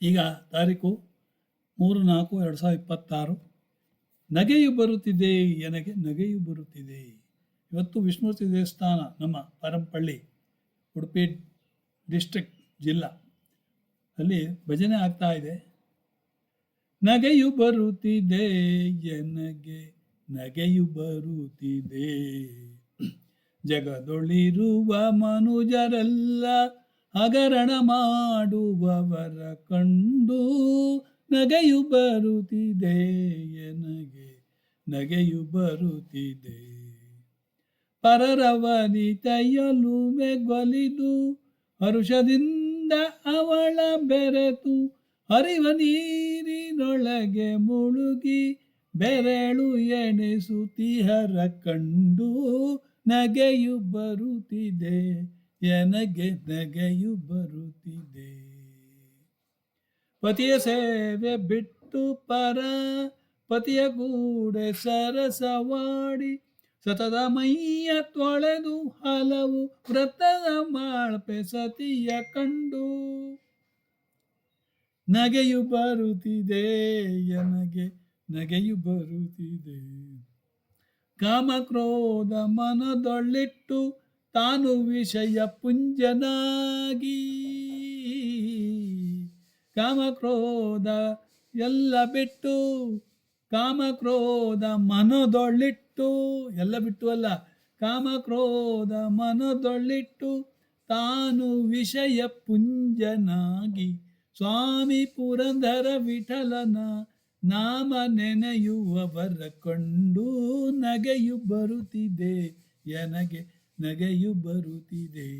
ಈಗ ತಾರೀಕು 3/4/2026. ನಗೆಯು ಬರುತ್ತಿದೆ, ನನಗೆ ನಗೆಯು ಬರುತ್ತಿದೆ. ಇವತ್ತು ವಿಷ್ಣುಮೂರ್ತಿ ದೇವಸ್ಥಾನ ನಮ್ಮ ಪರಂಪಳ್ಳಿ, ಉಡುಪಿ ಡಿಸ್ಟ್ರಿಕ್ಟ್ ಜಿಲ್ಲಾ ಅಲ್ಲಿ ಭಜನೆ ಆಗ್ತಾ ಇದೆ. ನಗೆಯು ಬರುತ್ತಿದೆ, ನನಗೆ ನಗೆಯು ಬರುತ್ತಿದೆ. ಜಗದೊಳಿರುವ ಮನುಜರೆಲ್ಲ ಹಗರಣ ಮಾಡುವವರ ಕಂಡು ನಗೆಯು ಬರುತ್ತಿದೆ, ನನಗೆ ನಗೆಯು ಬರುತ್ತಿದೆ. ಪರರವನಿ ತೈಯಲುಮೆಗೊಲಿದು ಹರುಷದಿಂದ ಅವಳ ಬೆರೆತು ಹರಿವ ನೀರಿನೊಳಗೆ ಮುಳುಗಿ ಬೆರಳು ಎಣಿಸುತ್ತಿಹರ ಕಂಡು ನಗೆಯು ಬರುತ್ತಿದೆ, ನನಗೆ ನಗೆಯು ಬರುತ್ತಿದೆ. ಪತಿಯ ಸೇವೆ ಬಿಟ್ಟು ಪರ ಪತಿಯ ಗೂಡೆ ಸರಸವಾಡಿ ಸತತ ಮೈಯ ತೊಳೆದು ಹಲವು ವ್ರತದ ಮಾಳ್ಪೆ ಸತಿಯ ಕಂಡು ನಗೆಯು ಬರುತ್ತಿದೆ, ನನಗೆ ನಗೆಯು ಬರುತ್ತಿದೆ. ಕಾಮಕ್ರೋಧ ಮನದೊಳ್ಳಿಟ್ಟು ತಾನು ವಿಷಯ ಪುಂಜನಾಗಿ, ಕಾಮಕ್ರೋಧ ಎಲ್ಲ ಬಿಟ್ಟು, ಕಾಮಕ್ರೋಧ ಮನದೊಳ್ಳಿಟ್ಟು, ಎಲ್ಲ ಬಿಟ್ಟು ಅಲ್ಲ, ಕಾಮಕ್ರೋಧ ಮನದೊಳ್ಳಿಟ್ಟು ತಾನು ವಿಷಯ ಪುಂಜನಾಗಿ ಸ್ವಾಮಿ ಪುರಂದರ ವಿಠಲನ ನಾಮ ನೆನೆಯುವವರ ಕಂಡು ನಗೆಯು ಬರುತ್ತಿದೆ, ನನಗೆ ನಗೆಯು ಬರುತ್ತಿದೆ.